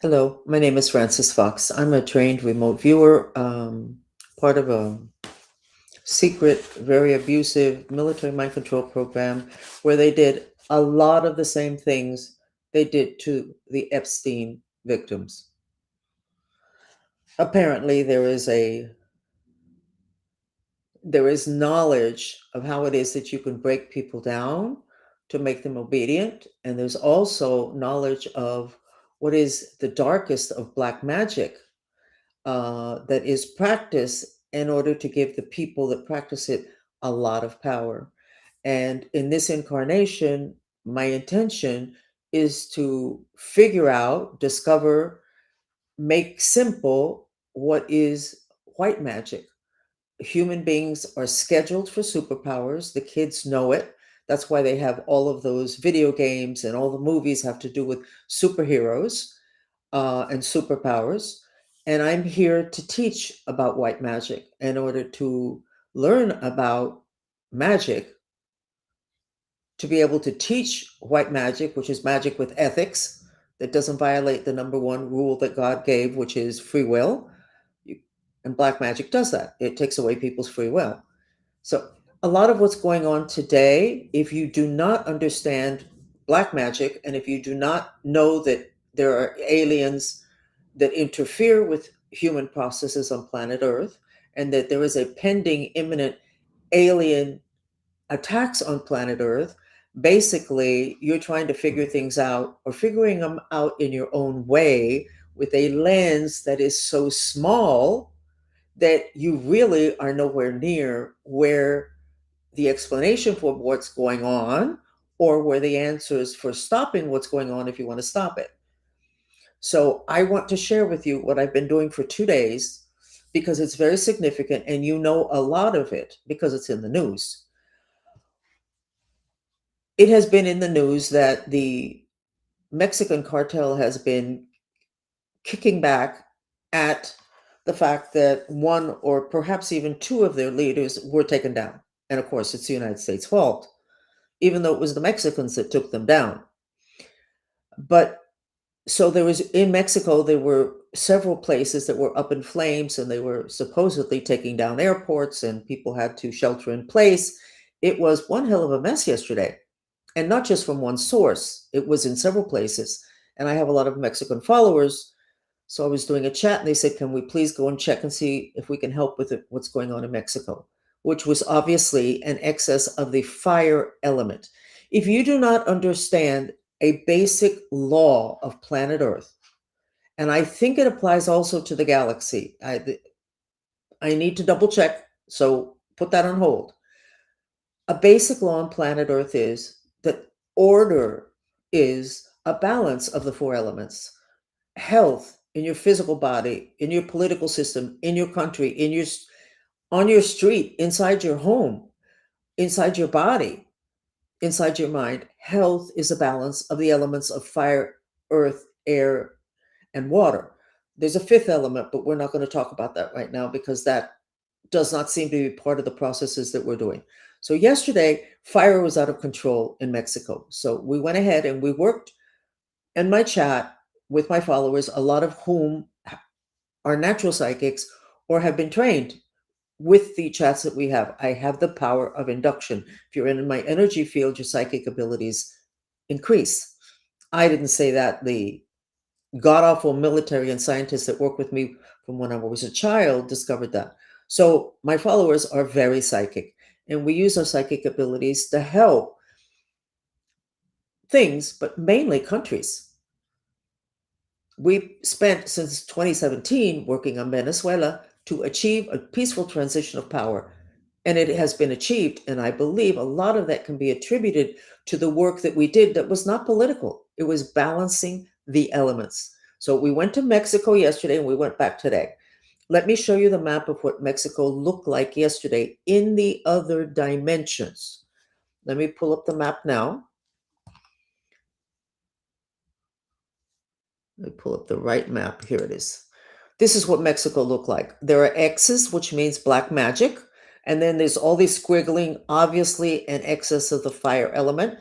Hello, my name is Francis Fox. I'm a trained remote viewer, part of a secret, very abusive military mind control program where they did a lot of the same things they did to the Epstein victims. Apparently, there is knowledge of how it is that you can break people down to make them obedient, and there's also knowledge of what is the darkest of black magic that is practiced in order to give the people that practice it a lot of power. And in this incarnation, my intention is to figure out, discover, make simple what is white magic. Human beings are scheduled for superpowers. The kids know it. That's why they have all of those video games and all the movies have to do with superheroes and superpowers. And I'm here to teach about white magic in order to learn about magic, to be able to teach white magic, which is magic with ethics that doesn't violate the number one rule that God gave, which is free will. And black magic does that, it takes away people's free will. So, a lot of what's going on today, if you do not understand black magic, and if you do not know that there are aliens that interfere with human processes on planet Earth, and that there is a pending imminent alien attacks on planet Earth, basically you're trying to figure things out or figuring them out in your own way with a lens that is so small that you really are nowhere near where the explanation for what's going on or where the answers for stopping what's going on if you want to stop it. So I want to share with you what I've been doing for 2 days because it's very significant and you know a lot of it because it's in the news. It has been in the news that the Mexican cartel has been kicking back at the fact that one or perhaps even two of their leaders were taken down. And of course, it's the United States' fault, even though it was the Mexicans that took them down. But so there was in Mexico, there were several places that were up in flames and they were supposedly taking down airports and people had to shelter in place. It was one hell of a mess yesterday. And not just from one source, it was in several places. And I have a lot of Mexican followers. So I was doing a chat and they said, can we please go and check and see if we can help with it, what's going on in Mexico, which was obviously an excess of the fire element. If you do not understand a basic law of planet Earth, and I think it applies also to the galaxy, I need to double check, so put that on hold. A basic law on planet Earth is that order is a balance of the four elements. Health in your physical body, in your political system, in your country, on your street, inside your home, inside your body, inside your mind. Health is a balance of the elements of fire, earth, air, and water. There's a fifth element, but we're not going to talk about that right now because that does not seem to be part of the processes that we're doing. So yesterday, fire was out of control in Mexico. So we went ahead and we worked in my chat with my followers, a lot of whom are natural psychics or have been trained with the chats that we have. I have the power of induction. If you're in my energy field, your psychic abilities increase. I didn't say that. The god awful military and scientists that work with me from when I was a child discovered that. So my followers are very psychic, and we use our psychic abilities to help things, but mainly countries. We spent since 2017 working on Venezuela to achieve a peaceful transition of power. And it has been achieved. And I believe a lot of that can be attributed to the work that we did that was not political. It was balancing the elements. So we went to Mexico yesterday and we went back today. Let me show you the map of what Mexico looked like yesterday in the other dimensions. Let me pull up the map now. Let me pull up the right map. Here it is. This is what Mexico looked like. There are X's, which means black magic. And then there's all these squiggling, obviously an excess of the fire element.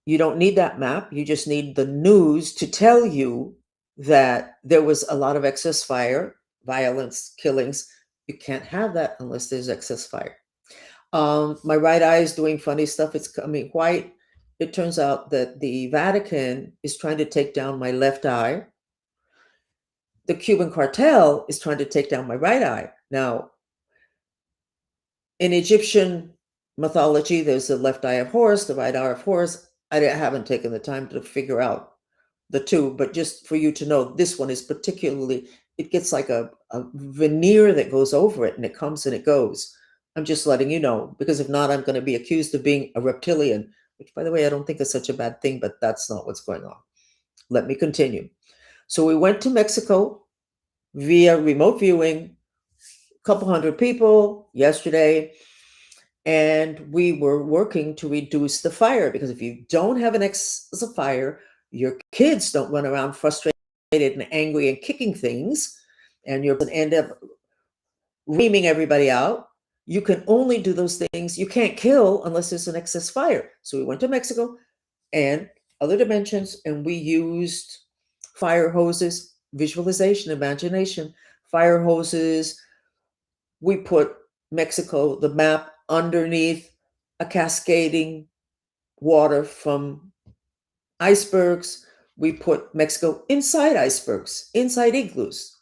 You don't need that map. You just need the news to tell you that there was a lot of excess fire, violence, killings. You can't have that unless there's excess fire. My right eye is doing funny stuff. It's coming white. It turns out that the Vatican is trying to take down my left eye. The Cuban cartel is trying to take down my right eye. Now, in Egyptian mythology, there's the left eye of Horus, the right eye of Horus. I haven't taken the time to figure out the two, but just for you to know, this one is particularly, it gets like a veneer that goes over it and it comes and it goes. I'm just letting you know, because if not, I'm going to be accused of being a reptilian, which, by the way, I don't think is such a bad thing, but that's not what's going on. Let me continue. So we went to Mexico via remote viewing, a couple hundred people yesterday, and we were working to reduce the fire, because if you don't have an excess of fire, your kids don't run around frustrated and angry and kicking things, and you'll end up reaming everybody out. You can only do those things. You can't kill unless there's an excess fire. So we went to Mexico and other dimensions, and we used fire hoses, visualization, imagination, fire hoses. We put Mexico, the map, underneath a cascading water from icebergs. We put Mexico inside icebergs, inside igloos.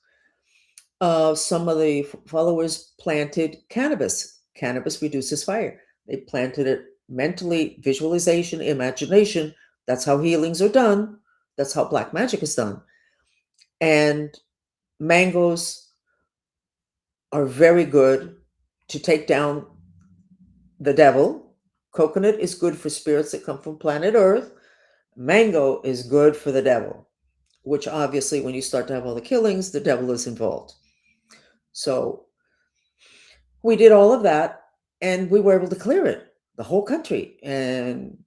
Some of the followers planted cannabis. Cannabis reduces fire. They planted it mentally, visualization, imagination. That's how healings are done. That's how black magic is done. And mangoes are very good to take down the devil. Coconut is good for spirits that come from planet Earth. Mango is good for the devil, which obviously, when you start to have all the killings, the devil is involved. So we did all of that, and we were able to clear it, the whole country. And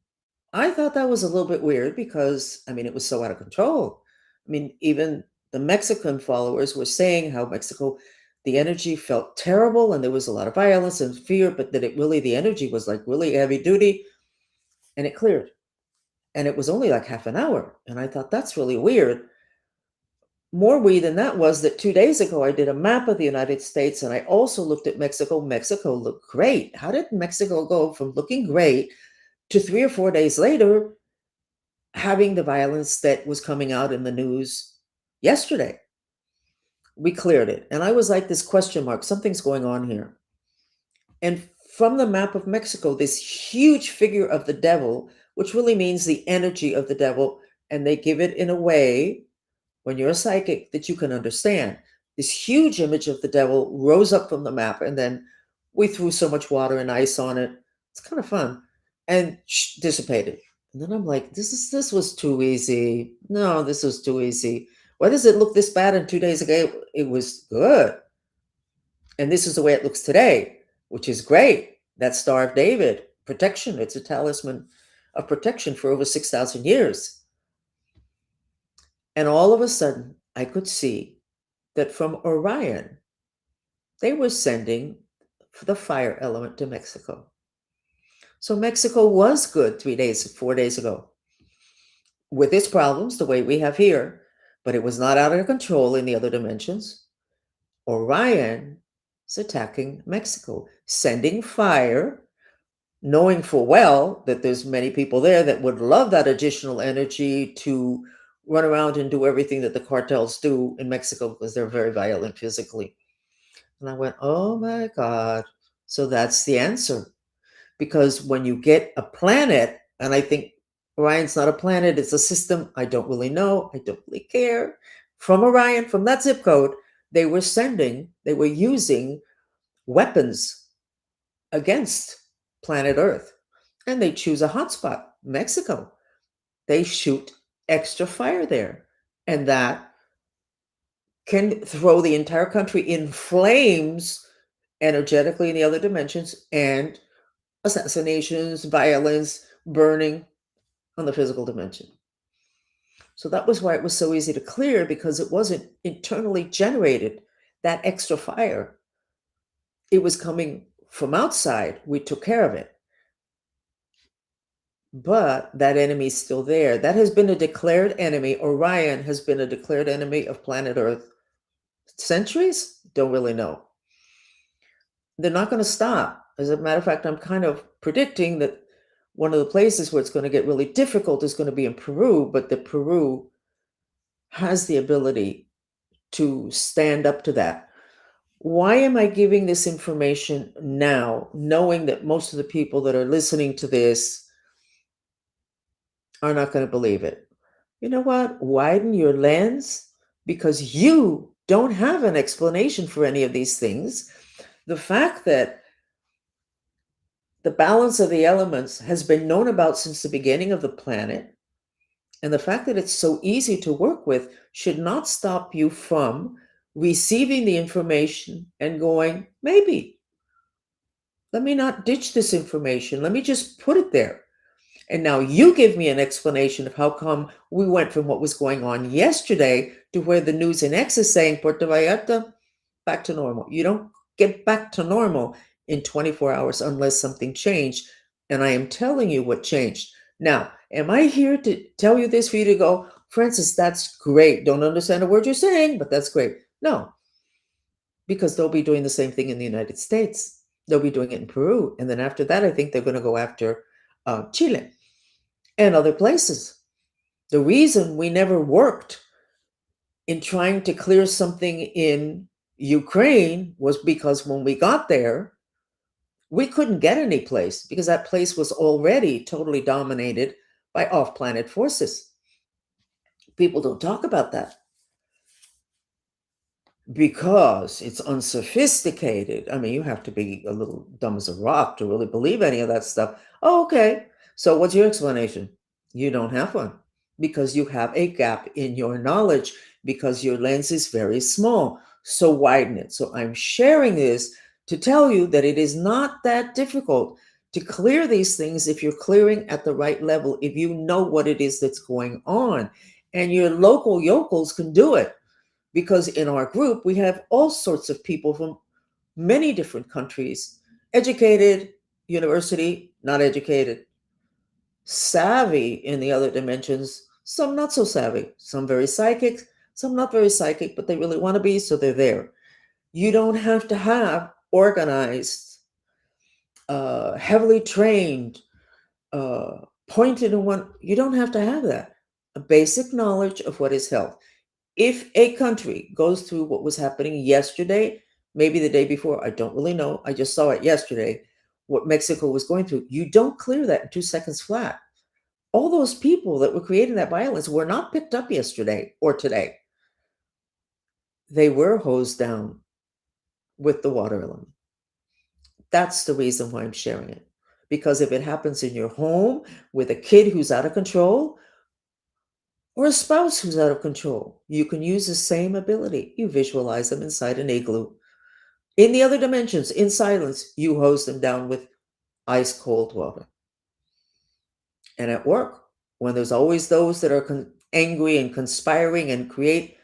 I thought that was a little bit weird because, I mean, it was so out of control. I mean, even the Mexican followers were saying how Mexico, the energy felt terrible and there was a lot of violence and fear, but that it really, the energy was like really heavy duty, and it cleared. And it was only like half an hour. And I thought, that's really weird. More weird than that was that 2 days ago, I did a map of the United States, and I also looked at Mexico. Mexico looked great. How did Mexico go from looking great to 3 or 4 days later having the violence that was coming out in the news yesterday? We cleared it. And I was like, this question mark, something's going on here. And from the map of Mexico, this huge figure of the devil, which really means the energy of the devil, and they give it in a way, when you're a psychic, that you can understand. This huge image of the devil rose up from the map, and then we threw so much water and ice on it. It's kind of fun, and dissipated. And then I'm like, this was too easy. No, this was too easy. Why does it look this bad? And 2 days ago, it was good. And this is the way it looks today, which is great. That Star of David, protection. It's a talisman of protection for over 6,000 years. And all of a sudden, I could see that from Orion, they were sending the fire element to Mexico. So Mexico was good 3 days, 4 days ago, with its problems the way we have here, but it was not out of control in the other dimensions. Orion is attacking Mexico, sending fire, knowing full well that there's many people there that would love that additional energy to run around and do everything that the cartels do in Mexico, because they're very violent physically. And I went, oh my God. So that's the answer. Because when you get a planet, and I think Orion's not a planet, it's a system, I don't really know, I don't really care. From Orion, from that zip code, they were using weapons against planet Earth. And they choose a hotspot, Mexico. They shoot extra fire there. And that can throw the entire country in flames energetically in the other dimensions, and assassinations, violence, burning on the physical dimension. So that was why it was so easy to clear, because it wasn't internally generated, that extra fire. It was coming from outside. We took care of it. but that enemy is still there. That has been a declared enemy. Orion has been a declared enemy of planet Earth centuries? Don't really know. They're not going to stop. As a matter of fact, I'm kind of predicting that one of the places where it's going to get really difficult is going to be in Peru, but the Peru has the ability to stand up to that. Why am I giving this information now, knowing that most of the people that are listening to this are not going to believe it? You know what? Widen your lens because you don't have an explanation for any of these things. The fact that the balance of the elements has been known about since the beginning of the planet, and the fact that it's so easy to work with should not stop you from receiving the information and going, maybe, let me not ditch this information. Let me just put it there. And now you give me an explanation of how come we went from what was going on yesterday to where the news in X is saying Puerto Vallarta, back to normal. You don't get back to normal in 24 hours unless something changed. And I am telling you what changed. Now, am I here to tell you this for you to go, Francis, that's great. Don't understand a word you're saying, but that's great. No, because they'll be doing the same thing in the United States. They'll be doing it in Peru. And then after that, I think they're going to go after Chile and other places. The reason we never worked in trying to clear something in Ukraine was because when we got there, we couldn't get any place because that place was already totally dominated by off planet forces. People don't talk about that because it's unsophisticated. I mean, you have to be a little dumb as a rock to really believe any of that stuff. Oh, okay. So, what's your explanation? You don't have one because you have a gap in your knowledge because your lens is very small. So, widen it. So, I'm sharing this to tell you that it is not that difficult to clear these things if you're clearing at the right level, if you know what it is that's going on. And your local yokels can do it because in our group, we have all sorts of people from many different countries, educated, university, not educated, savvy in the other dimensions, some not so savvy, some very psychic, some not very psychic, but they really want to be, so they're there. You don't have to have organized, heavily trained, pointed in one, you don't have to have that. A basic knowledge of what is health. If a country goes through what was happening yesterday, maybe the day before, I don't really know. I just saw it yesterday, what Mexico was going through. You don't clear that in 2 seconds flat. All those people that were creating that violence were not picked up yesterday or today. They were hosed down with the water element. That's the reason why I'm sharing it. Because if it happens in your home with a kid who's out of control, or a spouse who's out of control, you can use the same ability. You visualize them inside an igloo. In the other dimensions, in silence, you hose them down with ice cold water. And at work, when there's always those that are angry and conspiring and create,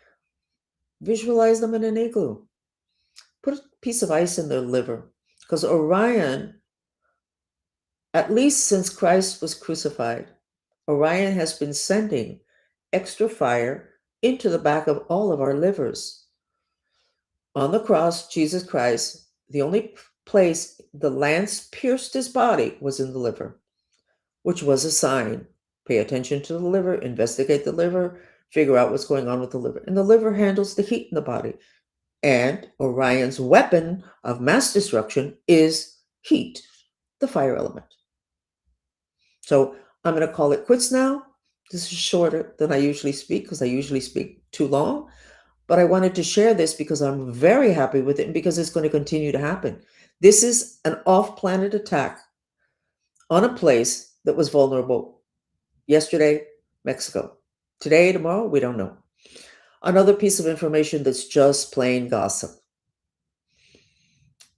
visualize them in an igloo. Put a piece of ice in their liver. Because Orion, at least since Christ was crucified, Orion has been sending extra fire into the back of all of our livers. On the cross, Jesus Christ, the only place the lance pierced his body was in the liver, which was a sign. Pay attention to the liver, investigate the liver, figure out what's going on with the liver. And the liver handles the heat in the body. And Orion's weapon of mass destruction is heat, the fire element. So I'm going to call it quits now. This is shorter than I usually speak because I usually speak too long. But I wanted to share this because I'm very happy with it and because it's going to continue to happen. This is an off-planet attack on a place that was vulnerable. Yesterday, Mexico. Today, tomorrow, we don't know. Another piece of information that's just plain gossip.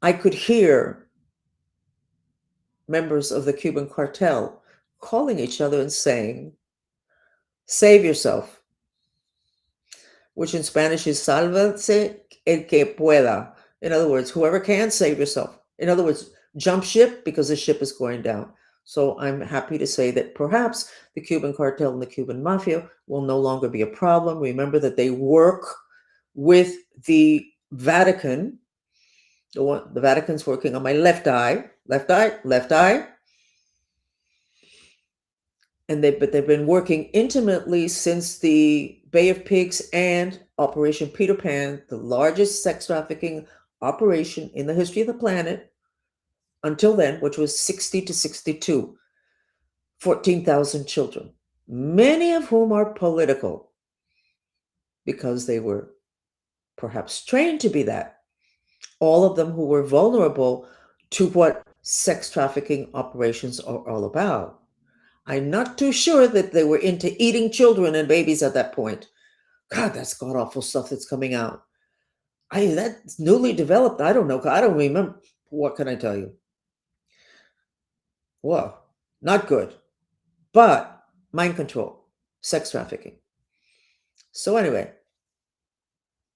I could hear members of the Cuban cartel calling each other and saying, save yourself, which in Spanish is sálvese el que pueda. In other words, whoever can, save yourself. In other words, jump ship because the ship is going down. So I'm happy to say that perhaps the Cuban cartel and the Cuban mafia will no longer be a problem. Remember that they work with the Vatican. The Vatican's working on my left eye, left eye, left eye. But they've been working intimately since the Bay of Pigs and Operation Peter Pan, the largest sex trafficking operation in the history of the planet until then, which was 60 to 62, 14,000 children, many of whom are political because they were perhaps trained to be that. All of them who were vulnerable to what sex trafficking operations are all about. I'm not too sure that they were into eating children and babies at that point. God, that's god awful stuff that's coming out. That's newly developed. I don't know. I don't remember. What can I tell you? Whoa, not good. But mind control, sex trafficking. So anyway,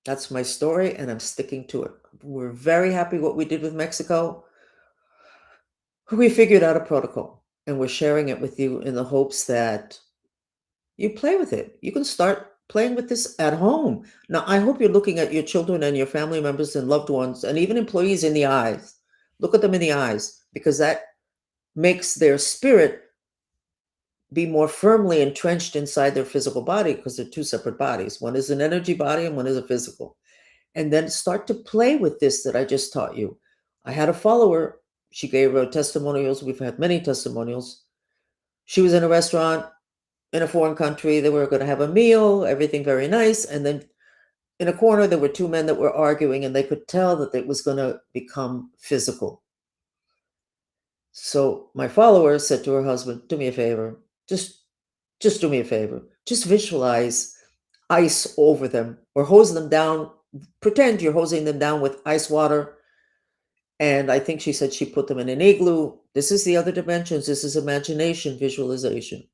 that's my story, and I'm sticking to it. We're very happy what we did with Mexico. We figured out a protocol, and we're sharing it with you in the hopes that you play with it. You can start playing with this at home. Now, I hope you're looking at your children and your family members and loved ones and even employees in the eyes. Look at them in the eyes, because that makes their spirit be more firmly entrenched inside their physical body, because they're two separate bodies. One is an energy body and one is a physical. And then start to play with this that I just taught you. I had a follower. She gave her testimonials. We've had many testimonials. She was in a restaurant in a foreign country. They were going to have a meal, everything very nice. And then in a corner, there were two men that were arguing, and they could tell that it was going to become physical. So my follower said to her husband, do me a favor. Just do me a favor. Just visualize ice over them or hose them down. Pretend you're hosing them down with ice water. And I think she said she put them in an igloo. This is the other dimensions. This is imagination, visualization.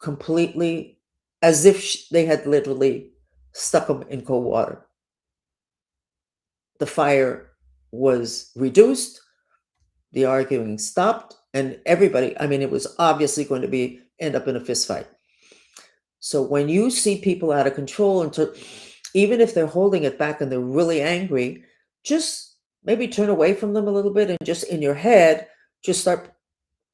Completely as if they had literally stuck them in cold water. The fire was reduced. The arguing stopped. And everybody, I mean, it was obviously going to end up in a fist fight. So when you see people out of control, even if they're holding it back and they're really angry, just maybe turn away from them a little bit and just in your head, just start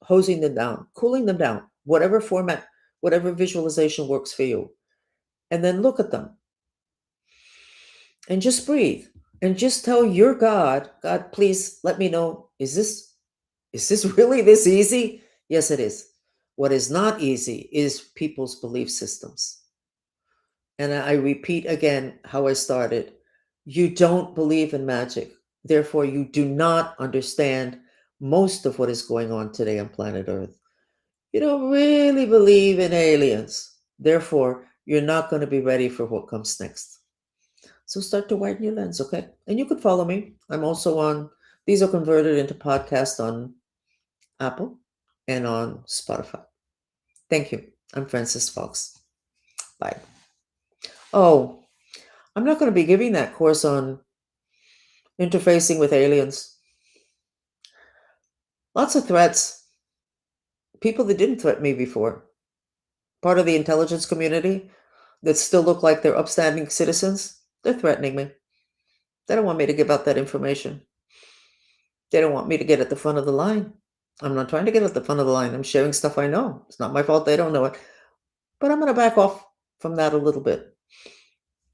hosing them down, cooling them down, whatever format, whatever visualization works for you. And then look at them and just breathe and just tell your God, please let me know, is this really this easy? Yes, it is. What is not easy is people's belief systems. And I repeat again how I started. You don't believe in magic. Therefore, you do not understand most of what is going on today on planet Earth. You don't really believe in aliens. Therefore, you're not going to be ready for what comes next. So start to widen your lens, okay? And you can follow me. I'm also these are converted into podcasts on Apple and on Spotify. Thank you. I'm Frances Fox. Bye. Oh, I'm not going to be giving that course on interfacing with aliens. Lots of threats. People that didn't threaten me before. Part of the intelligence community that still look like they're upstanding citizens, they're threatening me. They don't want me to give out that information. They don't want me to get at the front of the line. I'm not trying to get at the front of the line. I'm sharing stuff I know. It's not my fault they don't know it. But I'm going to back off from that a little bit.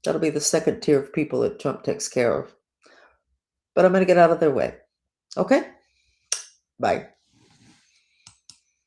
That'll be the second tier of people that Trump takes care of. But I'm going to get out of their way. Okay? Bye.